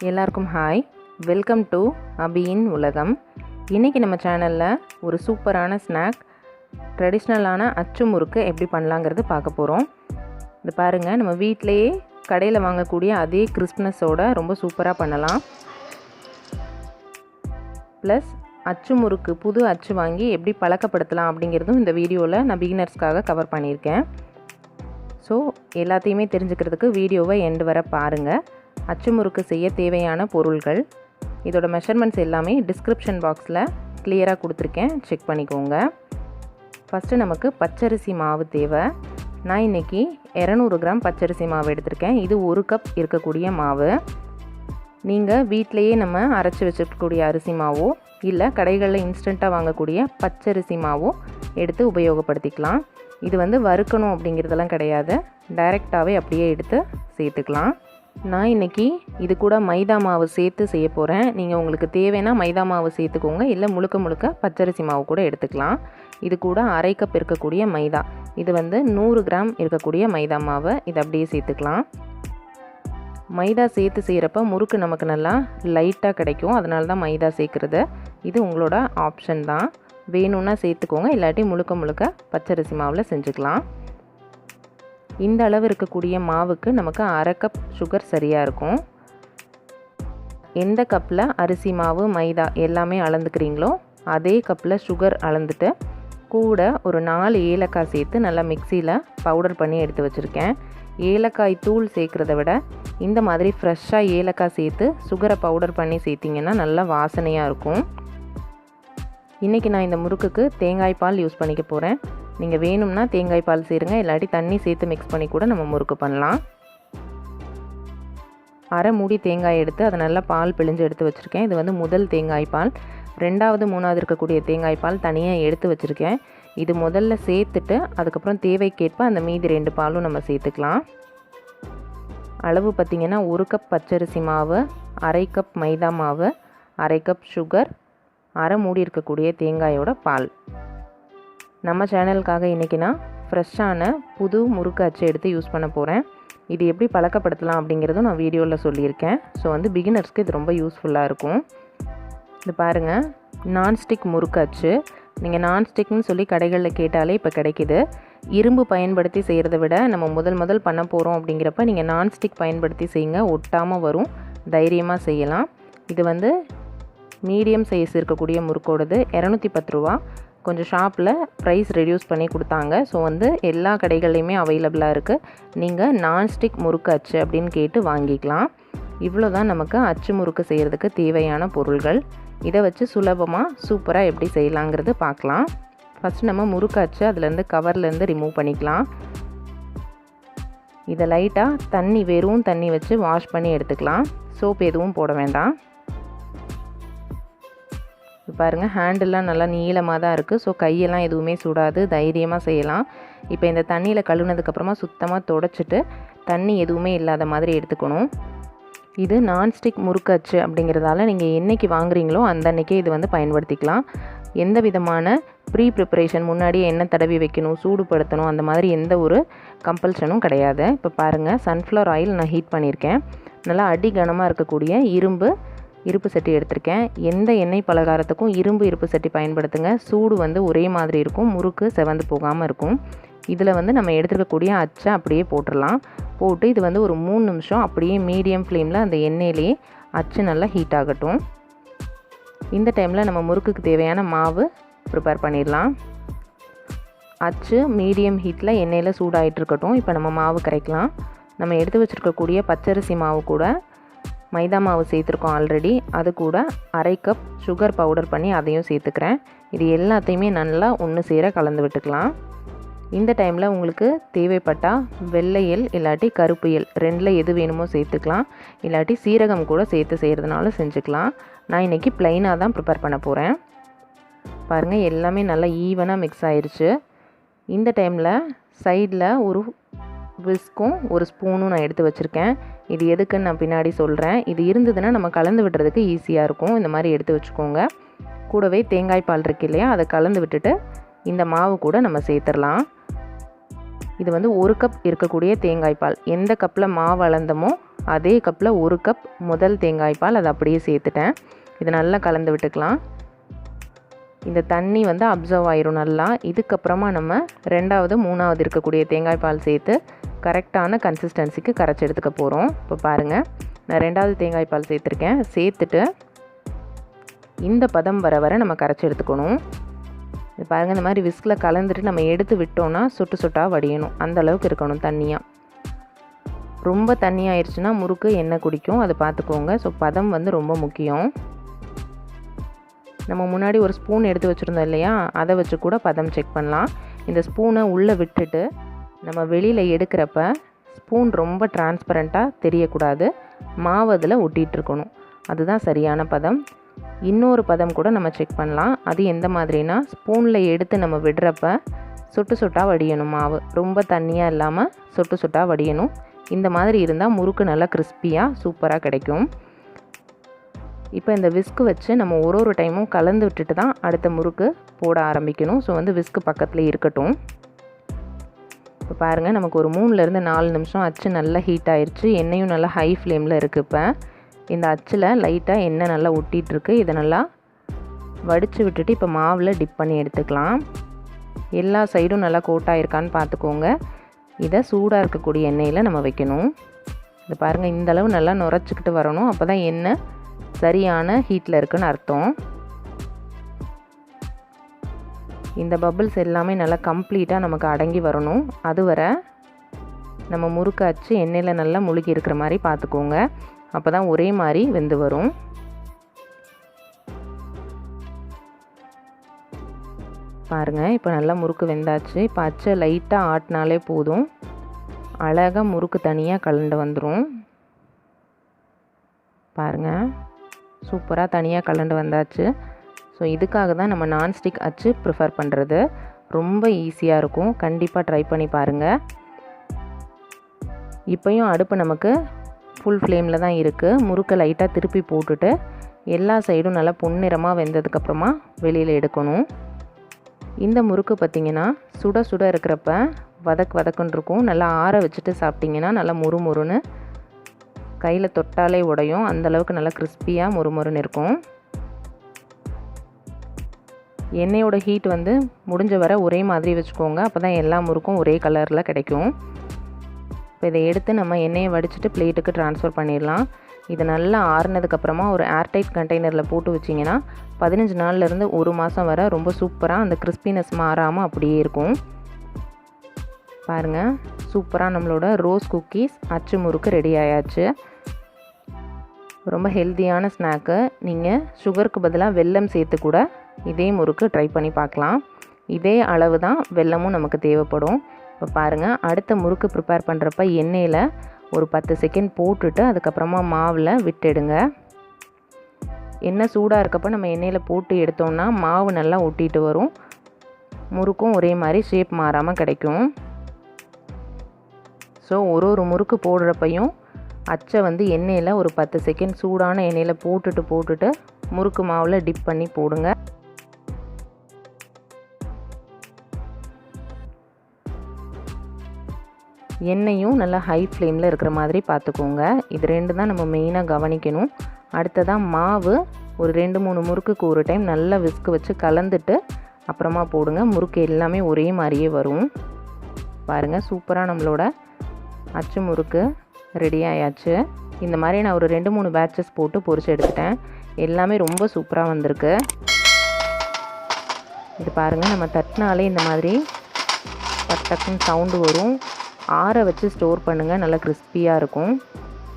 எல்லாருக்கும் hi, welcome to அபியின் உலகம். இன்றைக்கி நம்ம சேனலில் ஒரு சூப்பரான ஸ்நாக், ட்ரெடிஷ்னலான அச்சு முறுக்கு எப்படி பண்ணலாங்கிறது பார்க்க போகிறோம். இது பாருங்கள், நம்ம வீட்டிலையே கடையில் வாங்கக்கூடிய அதே கிறிஸ்ப்னஸோட ரொம்ப சூப்பராக பண்ணலாம். ப்ளஸ் அச்சு முறுக்கு புது அச்சு வாங்கி எப்படி பழக்கப்படுத்தலாம் அப்படிங்கிறதும் இந்த வீடியோவில் நான் பிகினர்ஸ்க்காக கவர் பண்ணியிருக்கேன். ஸோ எல்லாத்தையுமே தெரிஞ்சுக்கிறதுக்கு வீடியோவை எண்டு வர பாருங்கள். அச்சு முறுக்கு செய்ய தேவையான பொருள்கள், இதோட மெஷர்மெண்ட்ஸ் எல்லாமே டிஸ்கிரிப்ஷன் பாக்ஸில் கிளியராக கொடுத்துருக்கேன், செக் பண்ணிக்கோங்க. ஃபஸ்ட்டு நமக்கு பச்சரிசி மாவு தேவை. நான் இன்றைக்கி 200 கிராம் பச்சரிசி மாவு எடுத்திருக்கேன். இது 1 கப் இருக்கக்கூடிய மாவு. நீங்கள் வீட்டிலையே நம்ம அரைச்சி வச்சுருக்கக்கூடிய அரிசி மாவோ இல்லை கடைகளில் இன்ஸ்டண்ட்டாக வாங்கக்கூடிய பச்சரிசி மாவோ எடுத்து உபயோகப்படுத்திக்கலாம். இது வறுக்கணும் அப்படிங்கிறதெல்லாம் கிடையாது, டைரெக்டாகவே அப்படியே எடுத்து சேர்த்துக்கலாம். நான் இன்றைக்கி இது கூட மைதா மாவு சேர்த்து செய்ய போகிறேன். நீங்கள் உங்களுக்கு தேவைன்னா மைதா மாவு சேர்த்துக்கோங்க, இல்லை முழுக்க பச்சரிசி மாவு கூட எடுத்துக்கலாம். இது கூட 1/2 கப் இருக்கக்கூடிய மைதா, இது 100 கிராம் இருக்கக்கூடிய மைதா மாவை இதை அப்படியே சேர்த்துக்கலாம். மைதா சேர்த்து செய்கிறப்ப முறுக்கு நமக்கு நல்லா லைட்டாக கிடைக்கும், அதனால தான் மைதா சேர்க்குறது. இது உங்களோட ஆப்ஷன் தான், வேணும்னா சேர்த்துக்கோங்க, இல்லாட்டி முழுக்க பச்சரிசி மாவில் செஞ்சுக்கலாம். இந்த அளவு இருக்கக்கூடிய மாவுக்கு நமக்கு 1/2 கப் சுகர் சரியாக இருக்கும். எந்த கப்பில் அரிசி மாவு மைதா எல்லாமே அளந்துக்கிறீங்களோ அதே கப்பில் சுகர் அளந்துட்டு கூட ஒரு 4 ஏலக்காய் சேர்த்து நல்லா மிக்சியில் பவுடர் பண்ணி எடுத்து வச்சுருக்கேன். ஏலக்காய் தூள் சேர்க்குறத விட இந்த மாதிரி ஃப்ரெஷ்ஷாக ஏலக்காய் சேர்த்து சுகரை பவுடர் பண்ணி சேர்த்திங்கன்னா நல்லா வாசனையாக இருக்கும். இன்றைக்கி நான் இந்த முறுக்குக்கு தேங்காய் பால் யூஸ் பண்ணிக்க போகிறேன். நீங்கள் வேணும்னா தேங்காய் பால் சேருங்க, இல்லாட்டி தண்ணி சேர்த்து மிக்ஸ் பண்ணி கூட நம்ம முறுக்கு பண்ணலாம். 1/2 மூடி தேங்காய் எடுத்து அதை நல்லா பால் பிழிஞ்சு எடுத்து வச்சுருக்கேன். இது முதல் தேங்காய் பால். 2வது 3வது இருக்கக்கூடிய தேங்காய் பால் தனியாக எடுத்து வச்சுருக்கேன். இது முதல்ல சேர்த்துட்டு அதுக்கப்புறம் தேவைக்கேற்ப அந்த மீதி 2 பாலும் நம்ம சேர்த்துக்கலாம். அளவு பார்த்திங்கன்னா 1 கப் பச்சரிசி மாவு, 1/2 கப் மைதா மாவு, 1/2 கப் சுகர், 1/2 மூடி இருக்கக்கூடிய தேங்காயோட பால். நம்ம சேனலுக்காக இன்றைக்கி நான் ஃப்ரெஷ்ஷான புது முறுக்கு அச்சு எடுத்து யூஸ் பண்ண போகிறேன். இது எப்படி பழக்கப்படுத்தலாம் அப்படிங்கிறதும் நான் வீடியோவில் சொல்லியிருக்கேன். ஸோ பிகினர்ஸ்க்கு இது ரொம்ப யூஸ்ஃபுல்லாக இருக்கும். இது பாருங்கள், நான்ஸ்டிக் முறுக்கு அச்சு. நீங்கள் நான்ஸ்டிக்னு சொல்லி கடைகளில் கேட்டாலே இப்போ கிடைக்கிது. இரும்பு பயன்படுத்தி செய்கிறத விட நம்ம முதல் பண்ண போகிறோம் அப்படிங்கிறப்ப நீங்கள் நான்ஸ்டிக் பயன்படுத்தி செய்யுங்க, ஒட்டாமல் வரும், தைரியமாக செய்யலாம். இது மீடியம் சைஸ் இருக்கக்கூடிய முறுக்கோடது 210 ரூபா. கொஞ்சம் ஷாப்பில் ப்ரைஸ் ரெடியூஸ் பண்ணி கொடுத்தாங்க. ஸோ எல்லா கடைகள்லையுமே அவைலபிளாக இருக்குது. நீங்கள் நான்ஸ்டிக் முறுக்கு அச்சு அப்படின்னு கேட்டு வாங்கிக்கலாம். இவ்வளோ தான் நமக்கு அச்சு முறுக்கு செய்கிறதுக்கு தேவையான பொருள்கள். இதை வச்சு சுலபமாக சூப்பராக எப்படி செய்யலாங்கிறது பார்க்கலாம். ஃபஸ்ட்டு நம்ம முறுக்கு அச்சு அதுலேருந்து கவர்லேருந்து ரிமூவ் பண்ணிக்கலாம். இதை லைட்டாக வெறும் தண்ணி வச்சு வாஷ் பண்ணி எடுத்துக்கலாம். சோப் எதுவும் போட வேண்டாம். பாருங்கள், ஹேண்டெல்லாம் நல்லா நீளமாக தான் இருக்குது. ஸோ கையெல்லாம் எதுவுமே சுடாது, தைரியமாக செய்யலாம். இப்போ இந்த தண்ணியில் கழுவுனதுக்கப்புறமா சுத்தமாக தொடச்சிட்டு தண்ணி எதுவுமே இல்லாத மாதிரி எடுத்துக்கணும். இது நான்ஸ்டிக் முறுக்கு அச்சு அப்படிங்கிறதால நீங்கள் என்றைக்கு வாங்குறீங்களோ அந்த அன்றைக்கே இது பயன்படுத்திக்கலாம். எந்த விதமான ப்ரிப்ரேஷன், முன்னாடியே எண்ணெய் தடவி வைக்கணும், சூடுபடுத்தணும், அந்த மாதிரி எந்த ஒரு கம்பல்ஷனும் கிடையாது. இப்போ பாருங்கள், சன்ஃப்ளவர் ஆயில் நான் ஹீட் பண்ணியிருக்கேன். நல்லா அடி கனமாக இருக்கக்கூடிய இருப்பு சட்டி எடுத்திருக்கேன். எந்த எண்ணெய் பலகாரத்துக்கும் இரும்பு இருப்பு சட்டி பயன்படுத்துங்க. சூடு ஒரே மாதிரி இருக்கும், முறுக்கு செவந்து போகாமல் இருக்கும். இதில் நம்ம எடுத்துருக்கக்கூடிய அச்சை அப்படியே போட்டுடலாம். போட்டு இது ஒரு 3 நிமிஷம் அப்படியே மீடியம் ஃப்ளேமில் அந்த எண்ணெயிலேயே அச்சு நல்லா ஹீட் ஆகட்டும். இந்த டைமில் நம்ம முறுக்குக்கு தேவையான மாவு ப்ரிப்பேர் பண்ணிடலாம். அச்சு மீடியம் ஹீட்டில் எண்ணெயில் சூடாகிட்டு இருக்கட்டும். இப்போ நம்ம மாவு கரைக்கலாம். நம்ம எடுத்து வச்சுருக்கக்கூடிய பச்சரிசி மாவு கூட மைதா மாவு சேர்த்துருக்கோம் ஆல்ரெடி. அது கூட 1/2 கப் சுகர் பவுடர் பண்ணி அதையும் சேர்த்துக்கிறேன். இது எல்லாத்தையுமே நல்லா ஒன்று சேர கலந்து விட்டுக்கலாம். இந்த டைமில் உங்களுக்கு தேவைப்பட்டால் வெள்ளையல் இல்லாட்டி கருப்பு எள் 2ல் எது வேணுமோ சேர்த்துக்கலாம், இல்லாட்டி சீரகம் கூட சேர்த்து செய்கிறதுனாலும் செஞ்சுக்கலாம். நான் இன்றைக்கி ப்ளைனாக தான் ப்ரிப்பேர் பண்ண போகிறேன். பாருங்கள், எல்லாமே நல்லா ஈவனாக மிக்ஸ் ஆயிடுச்சு. இந்த டைமில் சைடில் ஒரு விஸ்க்கும் ஒரு ஸ்பூனும் நான் எடுத்து வச்சுருக்கேன். இது எதுக்குன்னு நான் பின்னாடி சொல்கிறேன். இது இருந்ததுன்னா நம்ம கலந்து விடுறதுக்கு ஈஸியாக இருக்கும். இந்த மாதிரி எடுத்து வச்சுக்கோங்க. கூடவே தேங்காய் பால் இருக்கு இல்லையா, அதை கலந்து விட்டுட்டு இந்த மாவு கூட நம்ம சேர்த்துடலாம். இது 1 கப் இருக்கக்கூடிய தேங்காய் பால். எந்த கப்பில் மாவு அளந்தமோ அதே கப்பில் 1 கப் முதல் தேங்காய் பால் அதை அப்படியே சேர்த்துட்டேன். இது நல்லா கலந்து விட்டுக்கலாம். இந்த தண்ணி வந்து அப்சர்வ் ஆயிரும் நல்லா. இதுக்கப்புறமா நம்ம 2வது 3வது இருக்கக்கூடிய தேங்காய் பால் சேர்த்து கரெக்டான கன்சிஸ்டன்சிக்கு கரைச்சி எடுத்துக்க போகிறோம். இப்போ பாருங்கள், நான் 2வது தேங்காய் பால் சேர்த்துருக்கேன். சேர்த்துட்டு இந்த பதம் வர வர நம்ம கரைச்சி எடுத்துக்கணும். இது பாருங்கள், இந்த மாதிரி விஸ்கில் கலந்துட்டு நம்ம எடுத்து விட்டோன்னா சொட்டு சொட்டாக வடியணும். அந்த அளவுக்கு இருக்கணும் தண்ணியாக. ரொம்ப தண்ணியாகிடுச்சுன்னா முறுக்கு எண்ணெய் குடிக்கும், அதை பார்த்துக்கோங்க. ஸோ பதம் வந்து ரொம்ப முக்கியம். நம்ம முன்னாடி ஒரு ஸ்பூன் எடுத்து வச்சுருந்தோம் இல்லையா, அதை வச்சு கூட பதம் செக் பண்ணலாம். இந்த ஸ்பூனை உள்ளே விட்டுட்டு நம்ம வெளியில் எடுக்கிறப்ப ஸ்பூன் ரொம்ப டிரான்ஸ்பரண்ட்டாக தெரியக்கூடாது, மாவு அதில் ஒட்டிகிட்ருக்கணும். அதுதான் சரியான பதம். இன்னொரு பதம் கூட நம்ம செக் பண்ணலாம். அது எந்த மாதிரினா, ஸ்பூனில் எடுத்து நம்ம விடுறப்ப சொட்டு சொட்டாக வடியணும் மாவு. ரொம்ப தண்ணியாக இல்லாமல் சொட்டு சொட்டாக வடியணும். இந்த மாதிரி இருந்தால் முறுக்கு நல்லா கிறிஸ்பியாக சூப்பராக கிடைக்கும். இப்போ இந்த விஸ்கு வச்சு நம்ம ஒரு டைமும் கலந்து விட்டுட்டு தான் அடுத்த முறுக்கு போட ஆரம்பிக்கணும். ஸோ வந்து விஸ்கு பக்கத்தில் இருக்கட்டும். இப்போ பாருங்கள், நமக்கு ஒரு 3லேருந்து 4 நிமிஷம் அச்சு நல்லா ஹீட் ஆயிடுச்சு. எண்ணெயும் நல்லா ஹை ஃப்ளேமில் இருக்குது. இப்போ இந்த அச்சில் லைட்டாக எண்ணெய் நல்லா ஒட்டிகிட்ருக்கு. இதை நல்லா வடித்து விட்டுட்டு இப்போ மாவில் டிப் பண்ணி எடுத்துக்கலாம். எல்லா சைடும் நல்லா கோட்டாயிருக்கான்னு பார்த்துக்கோங்க. இதை சூடாக இருக்கக்கூடிய எண்ணெயில் நம்ம வைக்கணும். இது பாருங்கள், இந்தளவு நல்லா நுரைச்சிக்கிட்டு வரணும். அப்போ தான் எண்ணெய் சரியான ஹீட்டில் இருக்குன்னு அர்த்தம். இந்த பபிள்ஸ் எல்லாமே நல்லா கம்ப்ளீட்டாக நமக்கு அடங்கி வரணும். அதுவரை நம்ம முறுக்கு அச்சு எண்ணெயில் நல்லா முழுகி இருக்கிற மாதிரி பார்த்துக்கோங்க. அப்போ தான் ஒரே மாதிரி வெந்து வரும். பாருங்கள், இப்போ நல்லா முறுக்கு வெந்தாச்சு. இப்போ அச்சை லைட்டாக ஆட்டினாலே போதும், அழகாக முறுக்கு தனியாக கலண்டு வந்துடும். பாருங்கள், சூப்பராக தனியாக கலண்டு வந்தாச்சு. ஸோ இதுக்காக தான் நம்ம நான்ஸ்டிக் அச்சு ப்ரிஃபர் பண்ணுறது. ரொம்ப ஈஸியாக இருக்கும். கண்டிப்பாக ட்ரை பண்ணி பாருங்கள். இப்போயும் அடுப்பு நமக்கு ஃபுல் ஃப்ளேமில் தான் இருக்குது. முறுக்கை லைட்டாக திருப்பி போட்டுட்டு எல்லா சைடும் நல்லா பொன்னிறமாக வெந்ததுக்கப்புறமா வெளியில் எடுக்கணும். இந்த முறுக்கு பார்த்திங்கன்னா சுட சுட இருக்கிறப்ப வதக்குன்னு இருக்கும். நல்லா ஆற வச்சுட்டு சாப்பிட்டிங்கன்னா நல்லா முறுமுறுன்னு கையில் தொட்டாலே உடையும். அந்தளவுக்கு நல்லா கிறிஸ்பியாக முறுமுறுன்னு இருக்கும். எண்ணெயோட ஹீட் வந்து முடிஞ்ச வரை ஒரே மாதிரி வச்சுக்கோங்க. அப்போ தான் எல்லா முறுக்கும் ஒரே கலரில் கிடைக்கும். இப்போ இதை எடுத்து நம்ம எண்ணெயை வடிச்சிட்டு பிளேட்டுக்கு ட்ரான்ஸ்ஃபர் பண்ணிடலாம். இது நல்லா ஆறுனதுக்கப்புறமா ஒரு ஏர்டைட் கண்டெய்னரில் போட்டு வச்சிங்கன்னா 15 நாள்லேருந்து 1 மாதம் வரை ரொம்ப சூப்பராக அந்த கிறிஸ்பினஸ் மாறாமல் அப்படியே இருக்கும். பாருங்கள், சூப்பராக நம்மளோட ரோஸ் குக்கீஸ் அச்சு முறுக்கு ரெடி ஆயாச்சு. ரொம்ப ஹெல்த்தியான ஸ்நாக்கு. நீங்கள் சுகருக்கு பதிலாக வெல்லம் சேர்த்து கூட இதே முறுக்கு ட்ரை பண்ணி பார்க்கலாம். இதே அளவு தான் வெல்லமும் நமக்கு தேவைப்படும். இப்போ பாருங்கள், அடுத்த முறுக்கு ப்ரிப்பேர் பண்ணுறப்ப எண்ணெயில் ஒரு 10 செகண்ட் போட்டுட்டு அதுக்கப்புறமா மாவில் விட்டுடுங்க. எண்ணெய் சூடாக இருக்கப்போ நம்ம எண்ணெயில் போட்டு எடுத்தோம்னா மாவு நல்லா ஒட்டிட்டு வரும். முறுக்கும் ஒரே மாதிரி ஷேப் மாறாமல் கிடைக்கும். ஸோ ஒரு முறுக்கு போடுறப்பையும் அச்சை வந்து எண்ணெயில் ஒரு 10 செகண்ட் சூடான எண்ணெயில் போட்டுட்டு முறுக்கு மாவில் டிப் பண்ணி போடுங்க. எண்ணெயும் நல்லா ஹை ஃப்ளேமில் இருக்கிற மாதிரி பார்த்துக்கோங்க. இது 2 தான் நம்ம மெயினாக கவனிக்கணும். அடுத்ததாக மாவு ஒரு 2-3 முறுக்குக்கு ஒரு டைம் நல்லா விஸ்கு வச்சு கலந்துட்டு அப்புறமா போடுங்க. முறுக்கு எல்லாமே ஒரே மாதிரியே வரும். பாருங்கள், சூப்பராக நம்மளோட அச்சு முறுக்கு ரெடி ஆயாச்சு. இந்த மாதிரி நான் ஒரு 2-3 பேட்சஸ் போட்டு பொரிச்சு எடுத்துட்டேன். எல்லாமே ரொம்ப சூப்பராக வந்திருக்கு. இது பாருங்கள், நம்ம தட்டினாலே இந்த மாதிரி டக்குன்னு சவுண்டு வரும். ஆற வச்சு ஸ்டோர் பண்ணுங்கள், நல்லா கிறிஸ்பியாக இருக்கும்.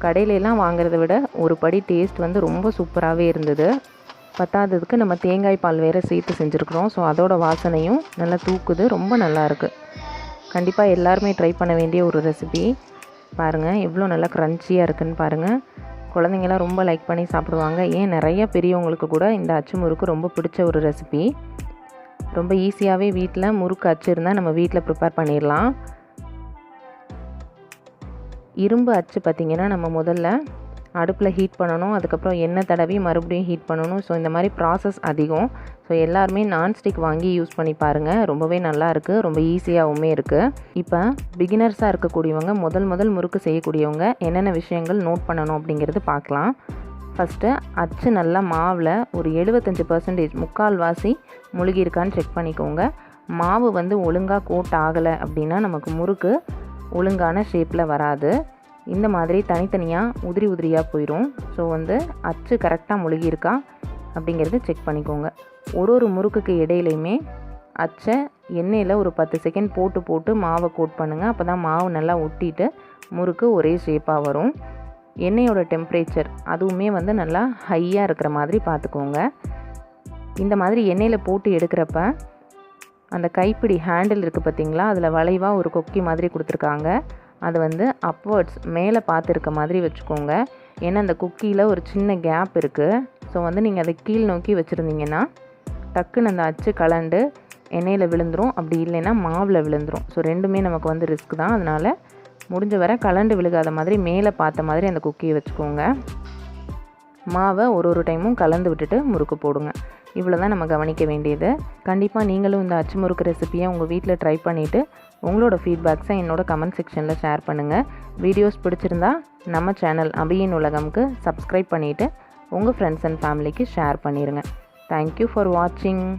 கடையிலலாம் வாங்குறத விட ஒரு படி டேஸ்ட் வந்து ரொம்ப சூப்பராகவே இருந்தது. பத்தாததுக்கு நம்ம தேங்காய் பால் வேறு சேர்த்து செஞ்சுருக்குறோம். ஸோ அதோட வாசனையும் நல்லா தூக்குது. ரொம்ப நல்லாயிருக்கு. கண்டிப்பாக எல்லாருமே ட்ரை பண்ண வேண்டிய ஒரு ரெசிபி. பாருங்கள், எவ்வளோ நல்லா க்ரன்ச்சியாக இருக்குதுன்னு பாருங்கள். குழந்தைங்களாம் ரொம்ப லைக் பண்ணி சாப்பிடுவாங்க. ஏன் நிறைய பெரியவங்களுக்கு கூட இந்த அச்சு முறுக்கு ரொம்ப பிடிச்ச ஒரு ரெசிபி. ரொம்ப ஈஸியாகவே வீட்டில் முறுக்கு அச்சு இருந்தால் நம்ம வீட்டில் ப்ரிப்பேர் பண்ணிடலாம். இரும்பு அச்சு பார்த்திங்கன்னா நம்ம முதல்ல அடுப்பில் ஹீட் பண்ணணும், அதுக்கப்புறம் எண்ணெய் தடவி மறுபடியும் ஹீட் பண்ணணும். ஸோ இந்த மாதிரி ப்ராசஸ் அதிகம். ஸோ எல்லாருமே நான்ஸ்டிக் வாங்கி யூஸ் பண்ணி பாருங்கள். ரொம்பவே நல்லா இருக்குது, ரொம்ப ஈஸியாகவுமே இருக்குது. இப்போ பிகினர்ஸாக இருக்கக்கூடியவங்க, முதல் முறுக்கு செய்யக்கூடியவங்க என்னென்ன விஷயங்கள் நோட் பண்ணணும் அப்படிங்கிறது பார்க்கலாம். ஃபஸ்ட்டு அச்சு நல்லா மாவில் ஒரு 75% முக்கால்வாசி முழுகியிருக்கான்னு செக் பண்ணிக்கோங்க. மாவு வந்து ஒழுங்காக கோட் ஆகலை அப்படின்னா நமக்கு முறுக்கு ஒழுங்கான ஷேப்பில் வராது. இந்த மாதிரி தனித்தனியாக உதிரியாக போயிடும். ஸோ வந்து அச்சு கரெக்டாக முழுகியிருக்கா அப்படிங்கிறது செக் பண்ணிக்கோங்க. ஒரு முறுக்குக்கு இடையிலையுமே அச்சை எண்ணெயில் ஒரு 10 செகண்ட் போட்டு மாவை கோட் பண்ணுங்கள். அப்போ தான் மாவு நல்லா ஒட்டிட்டு முறுக்கு ஒரே ஷேப்பாக வரும். எண்ணெயோட டெம்பரேச்சர் அதுவுமே வந்து நல்லா ஹையாக இருக்கிற மாதிரி பார்த்துக்கோங்க. இந்த மாதிரி எண்ணெயில் போட்டு எடுக்கிறப்ப அந்த கைப்பிடி ஹேண்டில் இருக்குது பார்த்திங்களா, அதில் வளைவாக ஒரு கொக்கி மாதிரி கொடுத்துருக்காங்க. அது வந்து அப்வர்ட்ஸ் மேலே பார்த்துருக்க மாதிரி வச்சுக்கோங்க. ஏன்னா அந்த குக்கியில் ஒரு சின்ன கேப் இருக்குது. ஸோ வந்து நீங்கள் அதை கீழ் நோக்கி வச்சுருந்தீங்கன்னா டக்குன்னு அந்த அச்சு கலண்டு எண்ணெயில் விழுந்துடும், அப்படி இல்லைன்னா மாவில் விழுந்துடும். ஸோ ரெண்டுமே நமக்கு வந்து ரிஸ்க் தான். அதனால் முடிஞ்ச வரை கலண்டு விழுகாத மாதிரி மேலே பார்த்த மாதிரி அந்த குக்கியை வச்சுக்கோங்க. மாவை ஒரு டைமும் கலந்து விட்டுட்டு முறுக்கு போடுங்க. இவ்வளோ தான் நம்ம கவனிக்க வேண்டியது. கண்டிப்பாக நீங்களும் இந்த அச்சு முறுக்கு ரெசிப்பியை உங்கள் வீட்டில் ட்ரை பண்ணிவிட்டு உங்களோட ஃபீட்பேக்ஸை என்னோட கமெண்ட் செக்ஷனில் ஷேர் பண்ணுங்கள். வீடியோஸ் பிடிச்சிருந்தா நம்ம சேனல் அபியின் உலகம்க்கு சப்ஸ்கிரைப் பண்ணிவிட்டு உங்கள் ஃப்ரெண்ட்ஸ் அண்ட் ஃபேமிலிக்கு ஷேர் பண்ணிடுங்க. தேங்க்யூ ஃபார் வாட்சிங்.